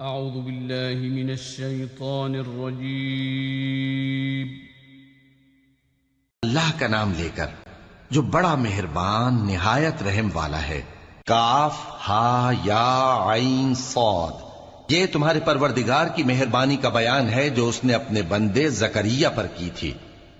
اعوذ باللہ من الشیطان الرجیم۔ اللہ کا نام لے کر جو بڑا مہربان نہایت رحم والا ہے۔ کاف ہا یا عین صاد، یہ تمہارے پروردگار کی مہربانی کا بیان ہے جو اس نے اپنے بندے زکریا پر کی تھی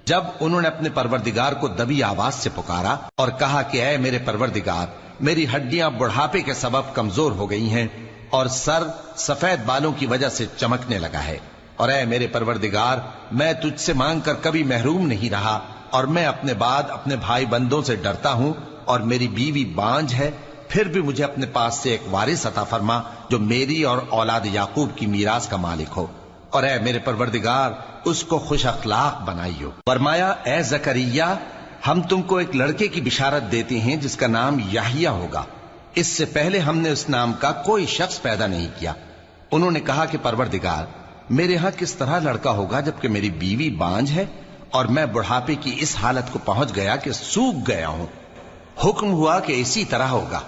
جب انہوں نے اپنے پروردگار کو دبی آواز سے پکارا اور کہا کہ اے میرے پروردگار، میری ہڈیاں بڑھاپے کے سبب کمزور ہو گئی ہیں اور سر سفید بالوں کی وجہ سے چمکنے لگا ہے، اور اے میرے پروردگار، میں تجھ سے مانگ کر کبھی محروم نہیں رہا، اور میں اپنے بعد اپنے بھائی بندوں سے ڈرتا ہوں، اور میری بیوی بانجھ ہے، پھر بھی مجھے اپنے پاس سے ایک وارث عطا فرما جو میری اور اولاد یعقوب کی میراث کا مالک ہو، اور اے میرے پروردگار، اس کو خوش اخلاق بنائیو۔ فرمایا اے زکریا، ہم تم کو ایک لڑکے کی بشارت دیتے ہیں جس کا نام یحییٰ ہوگا، اس سے پہلے ہم نے اس نام کا کوئی شخص پیدا نہیں کیا۔ انہوں نے کہا کہ پروردگار، میرے ہاں کس طرح لڑکا ہوگا جبکہ میری بیوی بانجھ ہے اور میں بڑھاپے کی اس حالت کو پہنچ گیا کہ سوکھ گیا ہوں۔ حکم ہوا کہ اسی طرح ہوگا۔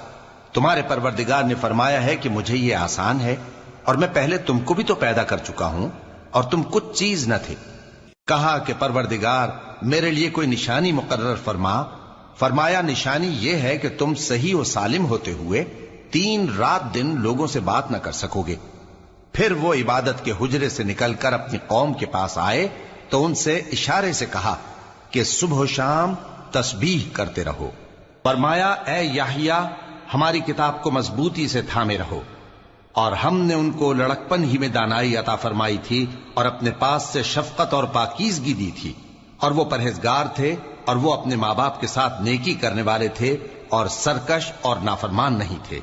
تمہارے پروردگار نے فرمایا ہے کہ مجھے یہ آسان ہے، اور میں پہلے تم کو بھی تو پیدا کر چکا ہوں اور تم کچھ چیز نہ تھے۔ کہا کہ پروردگار، میرے لیے کوئی نشانی مقرر فرما۔ فرمایا نشانی یہ ہے کہ تم صحیح و سالم ہوتے ہوئے 3 رات دن لوگوں سے بات نہ کر سکو گے۔ پھر وہ عبادت کے حجرے سے نکل کر اپنی قوم کے پاس آئے تو ان سے اشارے سے کہا کہ صبح و شام تسبیح کرتے رہو۔ فرمایا اے یحییٰ، ہماری کتاب کو مضبوطی سے تھامے رہو، اور ہم نے ان کو لڑکپن ہی میں دانائی عطا فرمائی تھی اور اپنے پاس سے شفقت اور پاکیزگی دی تھی، اور وہ پرہیزگار تھے، اور وہ اپنے ماں باپ کے ساتھ نیکی کرنے والے تھے اور سرکش اور نافرمان نہیں تھے۔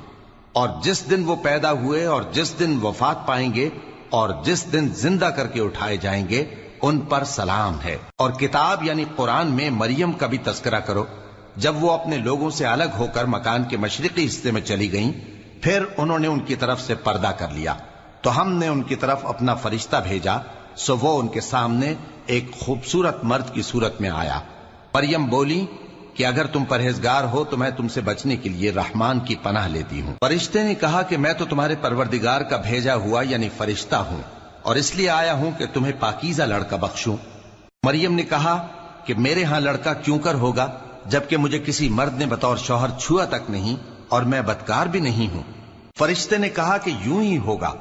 اور جس دن وہ پیدا ہوئے اور جس دن وفات پائیں گے اور جس دن زندہ کر کے اٹھائے جائیں گے ان پر سلام ہے۔ اور کتاب یعنی قرآن میں مریم کا بھی تذکرہ کرو، جب وہ اپنے لوگوں سے الگ ہو کر مکان کے مشرقی حصے میں چلی گئیں، پھر انہوں نے ان کی طرف سے پردہ کر لیا تو ہم نے ان کی طرف اپنا فرشتہ بھیجا، سو وہ ان کے سامنے ایک خوبصورت مرد کی صورت میں آیا۔ مریم بولی کہ اگر تم پرہیزگار ہو تو میں تم سے بچنے کے لیے رحمان کی پناہ لیتی ہوں۔ فرشتے نے کہا کہ میں تو تمہارے پروردگار کا بھیجا ہوا یعنی فرشتہ ہوں، اور اس لیے آیا ہوں کہ تمہیں پاکیزہ لڑکا بخشوں۔ مریم نے کہا کہ میرے ہاں لڑکا کیوں کر ہوگا جبکہ مجھے کسی مرد نے بطور شوہر چھوا تک نہیں اور میں بدکار بھی نہیں ہوں۔ فرشتے نے کہا کہ یوں ہی ہوگا،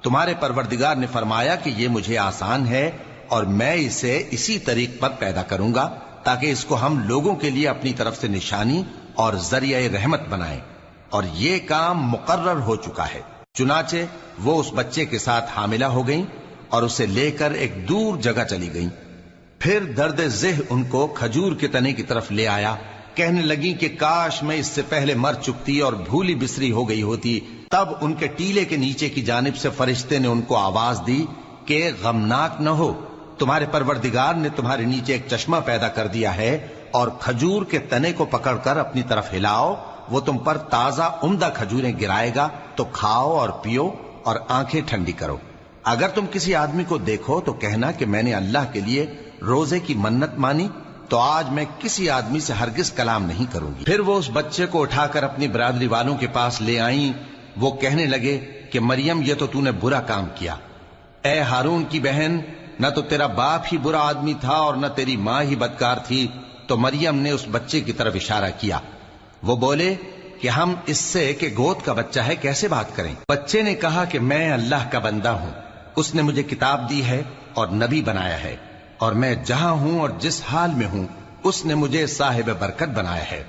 تمہارے پروردگار نے فرمایا کہ یہ مجھے آسان ہے اور میں اسے اسی طریق پر پیدا کروں گا تاکہ اس کو ہم لوگوں کے لیے اپنی طرف سے نشانی اور ذریعہ رحمت بنائیں، اور یہ کام مقرر ہو چکا ہے۔ چنانچہ وہ اس بچے کے ساتھ حاملہ ہو گئیں اور اسے لے کر ایک دور جگہ چلی گئیں۔ پھر درد ذہ ان کو کھجور کے تنے کی طرف لے آیا، کہنے لگی کہ کاش میں اس سے پہلے مر چکتی اور بھولی بسری ہو گئی ہوتی۔ تب ان کے ٹیلے کے نیچے کی جانب سے فرشتے نے ان کو آواز دی کہ غمناک نہ ہو، تمہارے پروردگار نے تمہارے نیچے ایک چشمہ پیدا کر دیا ہے، اور کھجور کے تنے کو پکڑ کر اپنی طرف ہلاؤ، وہ تم پر تازہ عمدہ کھجوریں گرائے گا، تو کھاؤ اور پیو اور آنکھیں ٹھنڈی کرو۔ اگر تم کسی آدمی کو دیکھو تو کہنا کہ میں نے اللہ کے لیے روزے کی منت مانی، تو آج میں کسی آدمی سے ہرگز کلام نہیں کروں گی۔ پھر وہ اس بچے کو اٹھا کر اپنی برادری والوں کے پاس لے آئیں۔ وہ کہنے لگے کہ مریم، یہ تو نے برا کام کیا۔ اے ہارون کی بہن، نہ تو تیرا باپ ہی برا آدمی تھا اور نہ تیری ماں ہی بدکار تھی۔ تو مریم نے اس بچے کی طرف اشارہ کیا۔ وہ بولے کہ ہم اس سے کہ گود کا بچہ ہے کیسے بات کریں؟ بچے نے کہا کہ میں اللہ کا بندہ ہوں، اس نے مجھے کتاب دی ہے اور نبی بنایا ہے، اور میں جہاں ہوں اور جس حال میں ہوں اس نے مجھے صاحب برکت بنایا ہے،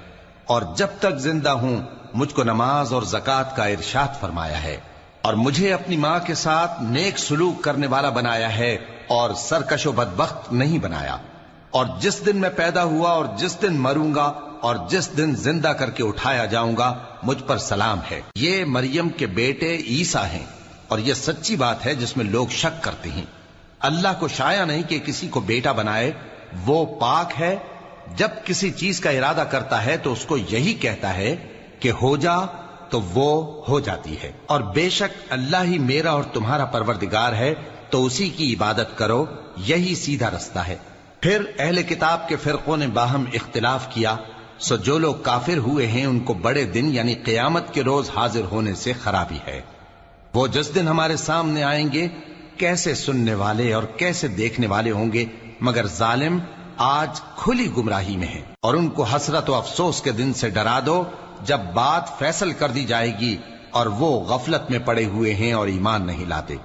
اور جب تک زندہ ہوں مجھ کو نماز اور زکوٰۃ کا ارشاد فرمایا ہے، اور مجھے اپنی ماں کے ساتھ نیک سلوک کرنے والا بنایا ہے اور سرکش و بدبخت نہیں بنایا، اور جس دن میں پیدا ہوا اور جس دن مروں گا اور جس دن زندہ کر کے اٹھایا جاؤں گا مجھ پر سلام ہے۔ یہ مریم کے بیٹے عیسیٰ ہیں، اور یہ سچی بات ہے جس میں لوگ شک کرتے ہیں۔ اللہ کو شایع نہیں کہ کسی کو بیٹا بنائے، وہ پاک ہے، جب کسی چیز کا ارادہ کرتا ہے تو اس کو یہی کہتا ہے کہ ہو جا تو وہ ہو جاتی ہے، اور بے شک اللہ ہی میرا اور تمہارا پروردگار ہے، تو اسی کی عبادت کرو، یہی سیدھا رستہ ہے۔ پھر اہل کتاب کے فرقوں نے باہم اختلاف کیا، سو جو لوگ کافر ہوئے ہیں ان کو بڑے دن یعنی قیامت کے روز حاضر ہونے سے خرابی ہے۔ وہ جس دن ہمارے سامنے آئیں گے کیسے سننے والے اور کیسے دیکھنے والے ہوں گے، مگر ظالم آج کھلی گمراہی میں ہیں۔ اور ان کو حسرت و افسوس کے دن سے ڈرا دو جب بات فیصل کر دی جائے گی اور وہ غفلت میں پڑے ہوئے ہیں اور ایمان نہیں لاتے۔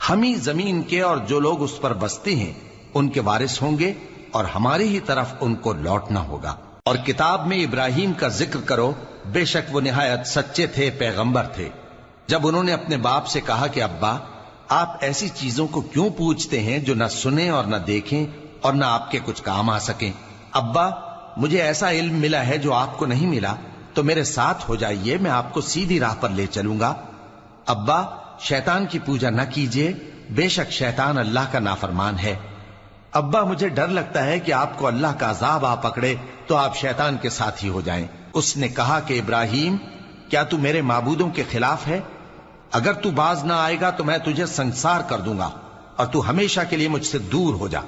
ہم ہی زمین کے اور جو لوگ اس پر بستے ہیں ان کے وارث ہوں گے اور ہماری ہی طرف ان کو لوٹنا ہوگا۔ اور کتاب میں ابراہیم کا ذکر کرو، بے شک وہ نہایت سچے تھے، پیغمبر تھے۔ جب انہوں نے اپنے باپ سے کہا کہ ابا، آپ ایسی چیزوں کو کیوں پوچھتے ہیں جو نہ سنیں اور نہ دیکھیں اور نہ آپ کے کچھ کام آ سکیں؟ ابا، مجھے ایسا علم ملا ہے جو آپ کو نہیں ملا، تو میرے ساتھ ہو جائیے، میں آپ کو سیدھی راہ پر لے چلوں گا۔ ابا، شیطان کی پوجا نہ کیجیے، بے شک شیطان اللہ کا نافرمان ہے۔ ابا، مجھے ڈر لگتا ہے کہ آپ کو اللہ کا عذاب آ پکڑے تو آپ شیطان کے ساتھی ہو جائیں۔ اس نے کہا کہ ابراہیم، کیا تو میرے معبودوں کے خلاف ہے؟ اگر تو باز نہ آئے گا تو میں تجھے سنسار کر دوں گا اور تو ہمیشہ کے لیے مجھ سے دور ہو جا۔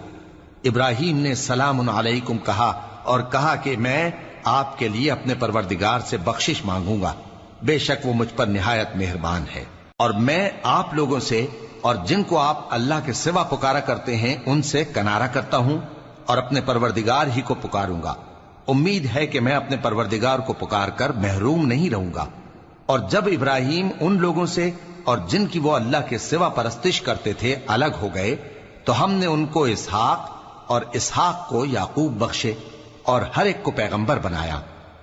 ابراہیم نے سلام علیکم کہا اور کہا کہ میں آپ کے لیے اپنے پروردگار سے بخشش مانگوں گا، بے شک وہ مجھ پر نہایت مہربان ہے۔ اور میں آپ لوگوں سے اور جن کو آپ اللہ کے سوا پکارا کرتے ہیں ان سے کنارہ کرتا ہوں اور اپنے پروردگار ہی کو پکاروں گا۔ امید ہے کہ میں اپنے پروردگار کو پکار کر محروم نہیں رہوں گا۔ اور جب ابراہیم ان لوگوں سے اور جن کی وہ اللہ کے سوا پرستش کرتے تھے الگ ہو گئے تو ہم نے ان کو اسحاق اور اسحاق کو یعقوب بخشے اور ہر ایک کو پیغمبر بنایا،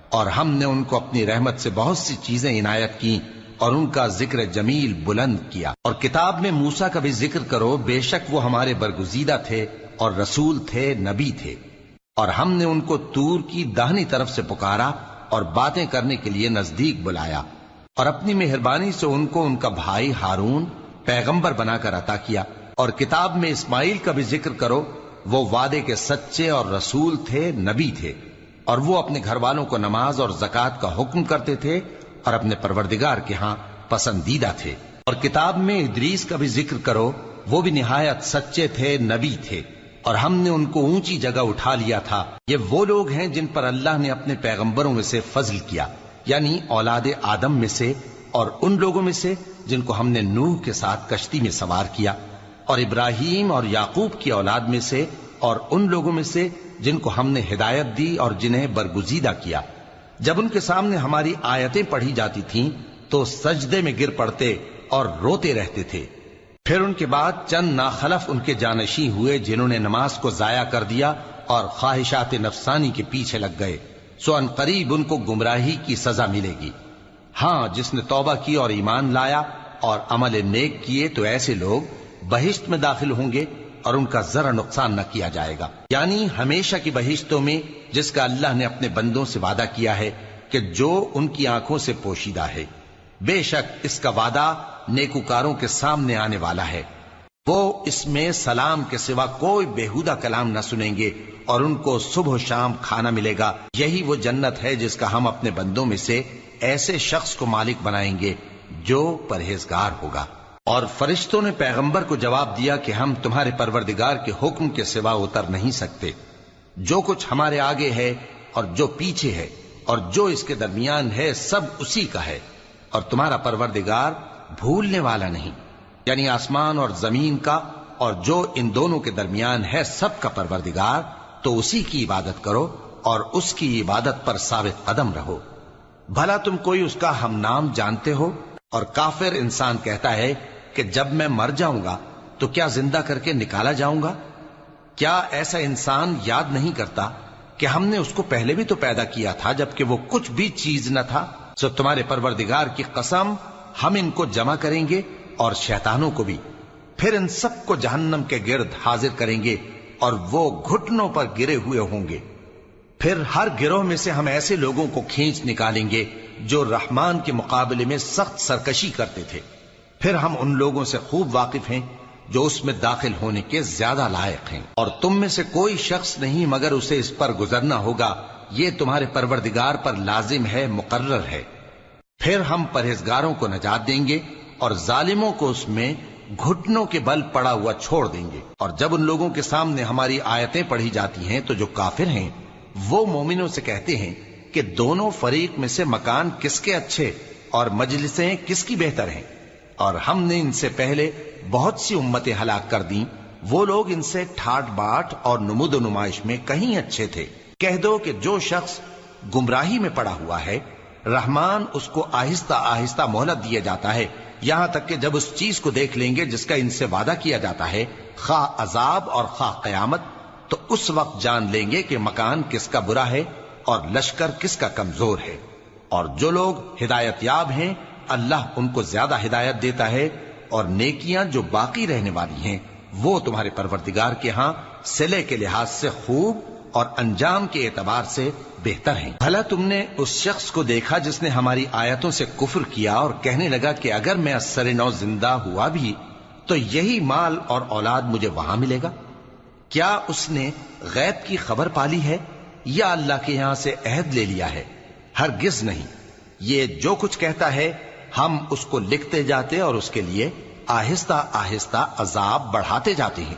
اور ہم نے ان کو اپنی رحمت سے بہت سی چیزیں عنایت کی اور ان کا ذکر جمیل بلند کیا۔ اور کتاب میں موسیٰ کا بھی ذکر کرو، بے شک وہ ہمارے برگزیدہ تھے اور رسول تھے، نبی تھے۔ اور ہم نے ان کو طور کی داہنی طرف سے پکارا اور باتیں کرنے کے لیے نزدیک بلایا، اور اپنی مہربانی سے ان کو ان کا بھائی ہارون پیغمبر بنا کر عطا کیا۔ اور کتاب میں اسماعیل کا بھی ذکر کرو، وہ وعدے کے سچے اور رسول تھے، نبی تھے، اور وہ اپنے گھر والوں کو نماز اور زکوٰۃ کا حکم کرتے تھے اور اپنے پروردگار کے ہاں پسندیدہ تھے۔ اور کتاب میں ادریس کا بھی ذکر کرو، وہ بھی نہایت سچے تھے، نبی تھے، اور ہم نے ان کو اونچی جگہ اٹھا لیا تھا۔ یہ وہ لوگ ہیں جن پر اللہ نے اپنے پیغمبروں میں سے فضل کیا، یعنی اولاد آدم میں سے، اور ان لوگوں میں سے جن کو ہم نے نوح کے ساتھ کشتی میں سوار کیا، اور ابراہیم اور یعقوب کی اولاد میں سے، اور ان لوگوں میں سے جن کو ہم نے ہدایت دی اور جنہیں برگزیدہ کیا۔ جب ان کے سامنے ہماری آیتیں پڑھی جاتی تھیں تو سجدے میں گر پڑتے اور روتے رہتے تھے۔ پھر ان کے بعد چند ناخلف ان کے جانشین ہوئے جنہوں نے نماز کو ضائع کر دیا اور خواہشات نفسانی کے پیچھے لگ گئے، سو ان قریب ان کو گمراہی کی سزا ملے گی۔ ہاں، جس نے توبہ کی اور ایمان لایا اور عمل نیک کیے تو ایسے لوگ بہشت میں داخل ہوں گے اور ان کا ذرا نقصان نہ کیا جائے گا، یعنی ہمیشہ کی بہشتوں میں جس کا اللہ نے اپنے بندوں سے وعدہ کیا ہے کہ جو ان کی آنکھوں سے پوشیدہ ہے۔ بے شک اس کا وعدہ نیکوکاروں کے سامنے آنے والا ہے، وہ اس میں سلام کے سوا کوئی بیہودہ کلام نہ سنیں گے اور ان کو صبح و شام کھانا ملے گا۔ یہی وہ جنت ہے جس کا ہم اپنے بندوں میں سے ایسے شخص کو مالک بنائیں گے جو پرہیزگار ہوگا۔ اور فرشتوں نے پیغمبر کو جواب دیا کہ ہم تمہارے پروردگار کے حکم کے سوا اتر نہیں سکتے۔ جو کچھ ہمارے آگے ہے اور جو پیچھے ہے اور جو اس کے درمیان ہے سب اسی کا ہے، اور تمہارا پروردگار بھولنے والا نہیں، یعنی آسمان اور زمین کا اور جو ان دونوں کے درمیان ہے سب کا پروردگار، تو اسی کی عبادت کرو اور اس کی عبادت پر ثابت قدم رہو۔ بھلا تم کوئی اس کا ہم نام جانتے ہو؟ اور کافر انسان کہتا ہے کہ جب میں مر جاؤں گا تو کیا زندہ کر کے نکالا جاؤں گا؟ کیا ایسا انسان یاد نہیں کرتا کہ ہم نے اس کو پہلے بھی تو پیدا کیا تھا جبکہ وہ کچھ بھی چیز نہ تھا؟ سو تمہارے پروردگار کی قسم، ہم ان کو جمع کریں گے اور شیطانوں کو بھی، پھر ان سب کو جہنم کے گرد حاضر کریں گے اور وہ گھٹنوں پر گرے ہوئے ہوں گے۔ پھر ہر گروہ میں سے ہم ایسے لوگوں کو کھینچ نکالیں گے جو رحمان کے مقابلے میں سخت سرکشی کرتے تھے، پھر ہم ان لوگوں سے خوب واقف ہیں جو اس میں داخل ہونے کے زیادہ لائق ہیں، اور تم میں سے کوئی شخص نہیں مگر اسے اس پر گزرنا ہوگا، یہ تمہارے پروردگار پر لازم ہے، مقرر ہے۔ پھر ہم پرہیزگاروں کو نجات دیں گے اور ظالموں کو اس میں گھٹنوں کے بل پڑا ہوا چھوڑ دیں گے۔ اور جب ان لوگوں کے سامنے ہماری آیتیں پڑھی جاتی ہیں تو جو کافر ہیں وہ مومنوں سے کہتے ہیں کہ دونوں فریق میں سے مکان کس کے اچھے اور مجلسیں کس کی بہتر ہیں؟ اور ہم نے ان سے پہلے بہت سی امتیں ہلاک کر دیں، وہ لوگ ان سے ٹھاٹ باٹ اور نمود و نمائش میں کہیں اچھے تھے۔ کہہ دو کہ جو شخص گمراہی میں پڑا ہوا ہے، رحمان اس کو آہستہ آہستہ مہلت دیا جاتا ہے، یہاں تک کہ جب اس چیز کو دیکھ لیں گے جس کا ان سے وعدہ کیا جاتا ہے، خواہ عذاب اور خواہ قیامت، تو اس وقت جان لیں گے کہ مکان کس کا برا ہے اور لشکر کس کا کمزور ہے۔ اور جو لوگ ہدایت یاب ہیں اللہ ان کو زیادہ ہدایت دیتا ہے، اور نیکیاں جو باقی رہنے والی ہیں وہ تمہارے پروردگار کے ہاں صلے کے لحاظ سے خوب اور انجام کے اعتبار سے بہتر ہیں۔ بھلا تم نے اس شخص کو دیکھا جس نے ہماری آیتوں سے کفر کیا اور کہنے لگا کہ اگر میں اثر نو زندہ ہوا بھی تو یہی مال اور اولاد مجھے وہاں ملے گا؟ کیا اس نے غیب کی خبر پالی ہے یا اللہ کے یہاں سے عہد لے لیا ہے؟ ہرگز نہیں، یہ جو کچھ کہتا ہے ہم اس کو لکھتے جاتے اور اس کے لیے آہستہ آہستہ عذاب بڑھاتے جاتے ہیں،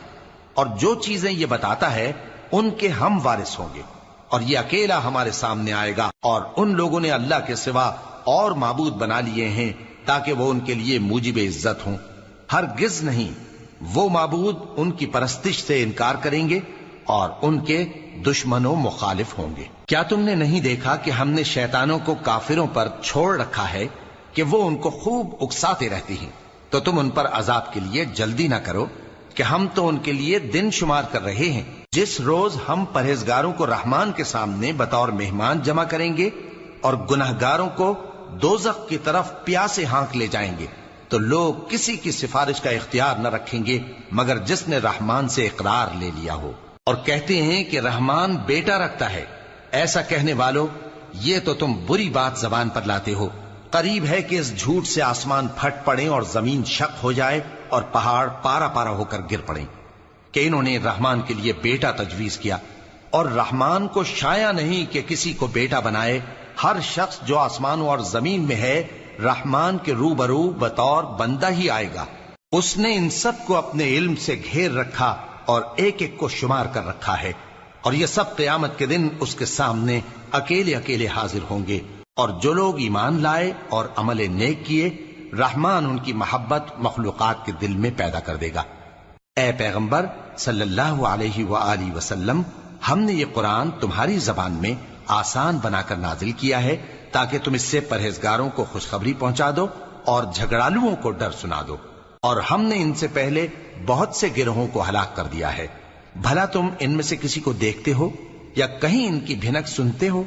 اور جو چیزیں یہ بتاتا ہے ان کے ہم وارث ہوں گے، اور یہ اکیلا ہمارے سامنے آئے گا۔ اور ان لوگوں نے اللہ کے سوا اور معبود بنا لیے ہیں تاکہ وہ ان کے لیے موجب عزت ہوں، ہرگز نہیں، وہ معبود ان کی پرستش سے انکار کریں گے اور ان کے دشمن و مخالف ہوں گے۔ کیا تم نے نہیں دیکھا کہ ہم نے شیطانوں کو کافروں پر چھوڑ رکھا ہے کہ وہ ان کو خوب اکساتے رہتے ہیں؟ تو تم ان پر عذاب کے لیے جلدی نہ کرو کہ ہم تو ان کے لیے دن شمار کر رہے ہیں۔ جس روز ہم پرہیزگاروں کو رحمان کے سامنے بطور مہمان جمع کریں گے اور گناہگاروں کو دوزخ کی طرف پیاسے ہانک لے جائیں گے، تو لوگ کسی کی سفارش کا اختیار نہ رکھیں گے مگر جس نے رحمان سے اقرار لے لیا ہو۔ اور کہتے ہیں کہ رحمان بیٹا رکھتا ہے، ایسا کہنے والوں یہ تو تم بری بات زبان پر لاتے ہو۔ قریب ہے کہ اس جھوٹ سے آسمان پھٹ پڑے اور زمین شق ہو جائے اور پہاڑ پارا پارا ہو کر گر پڑے کہ انہوں نے رحمان کے لیے بیٹا تجویز کیا، اور رحمان کو شایع نہیں کہ کسی کو بیٹا بنائے۔ ہر شخص جو آسمانوں اور زمین میں ہے رحمان کے روبرو بطور بندہ ہی آئے گا۔ اس نے ان سب کو اپنے علم سے گھیر رکھا اور ایک ایک کو شمار کر رکھا ہے، اور یہ سب قیامت کے دن اس کے سامنے اکیلے اکیلے حاضر ہوں گے۔ اور جو لوگ ایمان لائے اور عمل نیک کیے، رحمان ان کی محبت مخلوقات کے دل میں پیدا کر دے گا۔ اے پیغمبر صلی اللہ علیہ وآلہ وسلم، ہم نے یہ قرآن تمہاری زبان میں آسان بنا کر نازل کیا ہے تاکہ تم اس سے پرہیزگاروں کو خوشخبری پہنچا دو اور جھگڑالوؤں کو ڈر سنا دو۔ اور ہم نے ان سے پہلے بہت سے گروہوں کو ہلاک کر دیا ہے، بھلا تم ان میں سے کسی کو دیکھتے ہو یا کہیں ان کی بھنک سنتے ہو؟